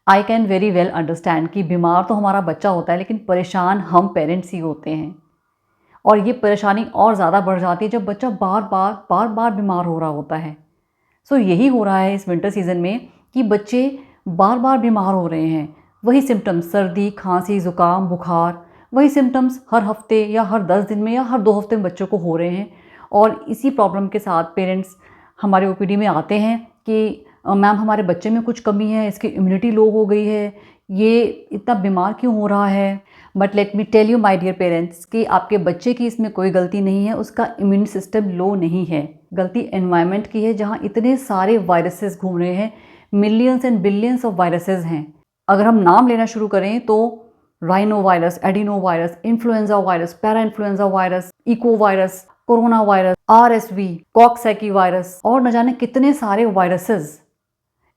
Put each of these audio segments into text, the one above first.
I can very well understand कि बीमार तो हमारा बच्चा होता है लेकिन परेशान हम पेरेंट्स ही होते हैं। और ये परेशानी और ज़्यादा बढ़ जाती है जब बच्चा बार बार बीमार हो रहा होता है। सो यही हो रहा है इस विंटर सीज़न में कि बच्चे बार बार बीमार हो रहे हैं। वही सिम्टम्स, सर्दी, खांसी, ज़ुकाम, बुखार, वही सिम्टम्स हर हफ्ते या हर 10 दिन में या हर 2 हफ्ते में बच्चों को हो रहे हैं। और इसी प्रॉब्लम के साथ पेरेंट्स हमारे ओपीडी में आते हैं कि मैम हमारे बच्चे में कुछ कमी है, इसकी इम्यूनिटी लो हो गई है, ये इतना बीमार क्यों हो रहा है। But let me tell you my dear parents कि आपके बच्चे की इसमें कोई गलती नहीं है, उसका इम्यून सिस्टम लो नहीं है। गलती एनवायरनमेंट की है जहाँ इतने सारे वायरसेस घूम रहे हैं, millions and billions of viruses हैं। अगर हम नाम लेना शुरू करें तो rhino virus, adeno virus, influenza virus, para influenza virus, echo virus, corona virus, RSV, coxsackie virus और न जाने कितने सारे वायरसेस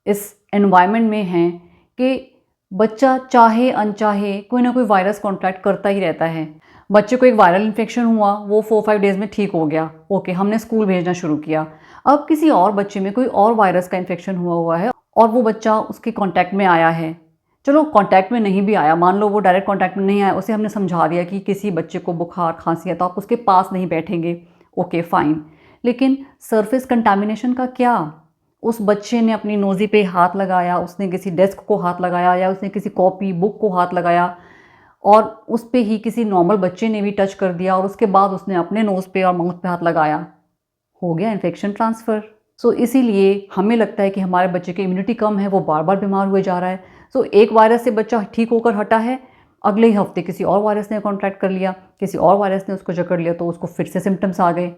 इस एनवायरनमेंट में हैं कि बच्चा चाहे अनचाहे कोई ना कोई वायरस कॉन्ट्रैक्ट करता ही रहता है। बच्चे को एक वायरल इन्फेक्शन हुआ, वो 4-5 डेज़ में ठीक हो गया, ओके, हमने स्कूल भेजना शुरू किया। अब किसी और बच्चे में कोई और वायरस का इन्फेक्शन हुआ है और वो बच्चा उसके कांटेक्ट में आया है। चलो कांटेक्ट में नहीं भी आया, मान लो वो डायरेक्ट कांटेक्ट में नहीं आया, उसे हमने समझा दिया कि किसी बच्चे को बुखार खांसी है तो आप उसके पास नहीं बैठेंगे, ओके फाइन। लेकिन सरफेस कंटामिनेशन का क्या? उस बच्चे ने अपनी नोज़ी पे हाथ लगाया, उसने किसी डेस्क को हाथ लगाया या उसने किसी कॉपी बुक को हाथ लगाया और उस पे ही किसी नॉर्मल बच्चे ने भी टच कर दिया और उसके बाद उसने अपने नोज़ पे और माउथ पे हाथ लगाया, हो गया इन्फेक्शन ट्रांसफ़र। सो इसीलिए हमें लगता है कि हमारे बच्चे की इम्यूनिटी कम है, वो बार बार बीमार हुए जा रहा है। सो एक वायरस से बच्चा ठीक होकर हटा है, अगले ही हफ्ते किसी और वायरस ने कॉन्ट्रैक्ट कर लिया, किसी और वायरस ने उसको जकड़ लिया तो उसको फिर से सिम्टम्स आ गए।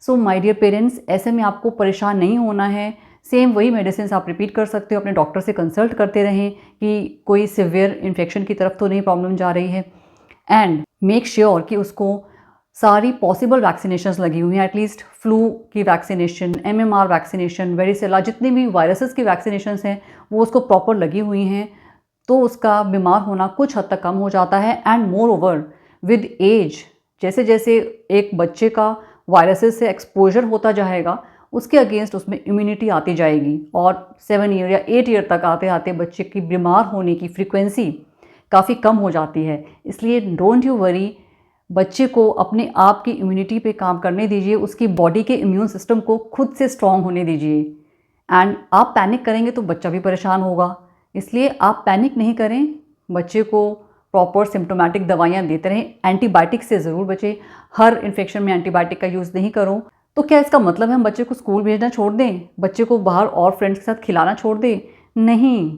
सो माय डियर पेरेंट्स, ऐसे में आपको परेशान नहीं होना है। सेम वही मेडिसिन आप रिपीट कर सकते हो, अपने डॉक्टर से कंसल्ट करते रहें कि कोई सिवियर इन्फेक्शन की तरफ तो नहीं प्रॉब्लम जा रही है। एंड मेक श्योर कि उसको सारी पॉसिबल वैक्सीनेशंस लगी हुई हैं, एटलीस्ट फ्लू की वैक्सीनेशन, एमएमआर वैक्सीनेशन, वेरिसेला, जितने भी वायरसेस की वैक्सीनेशंस हैं वो उसको प्रॉपर लगी हुई हैं, तो उसका बीमार होना कुछ हद तक कम हो जाता है। And moreover with age, जैसे जैसे एक बच्चे का वायरसेस से एक्सपोजर होता जाएगा उसके अगेंस्ट उसमें इम्यूनिटी आती जाएगी और 7 ईयर या 8 ईयर तक आते आते बच्चे की बीमार होने की फ्रीक्वेंसी काफ़ी कम हो जाती है। इसलिए डोंट यू वरी, बच्चे को अपने आप की इम्यूनिटी पे काम करने दीजिए, उसकी बॉडी के इम्यून सिस्टम को खुद से स्ट्रॉन्ग होने दीजिए। एंड आप पैनिक करेंगे तो बच्चा भी परेशान होगा, इसलिए आप पैनिक नहीं करें, बच्चे को प्रॉपर सिम्टोमेटिक दवाइयाँ देते रहें। एंटीबायोटिक से ज़रूर बचें, हर इन्फेक्शन में एंटीबायोटिक का यूज़ नहीं करो। तो क्या इसका मतलब है हम बच्चे को स्कूल भेजना छोड़ दें, बच्चे को बाहर और फ्रेंड्स के साथ खिलाना छोड़ दें? नहीं,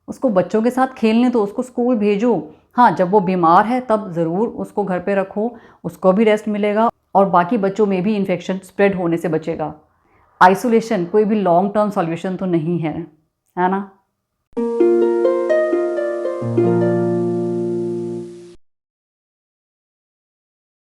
उसको बच्चों के साथ खेलने दो, उसको स्कूल भेजो। हाँ, जब वो बीमार है तब ज़रूर उसको घर पे रखो, उसको भी रेस्ट मिलेगा और बाकी बच्चों में भी इन्फेक्शन स्प्रेड होने से बचेगा। आइसोलेशन कोई भी लॉन्ग टर्म सॉल्यूशन तो नहीं है, है ना?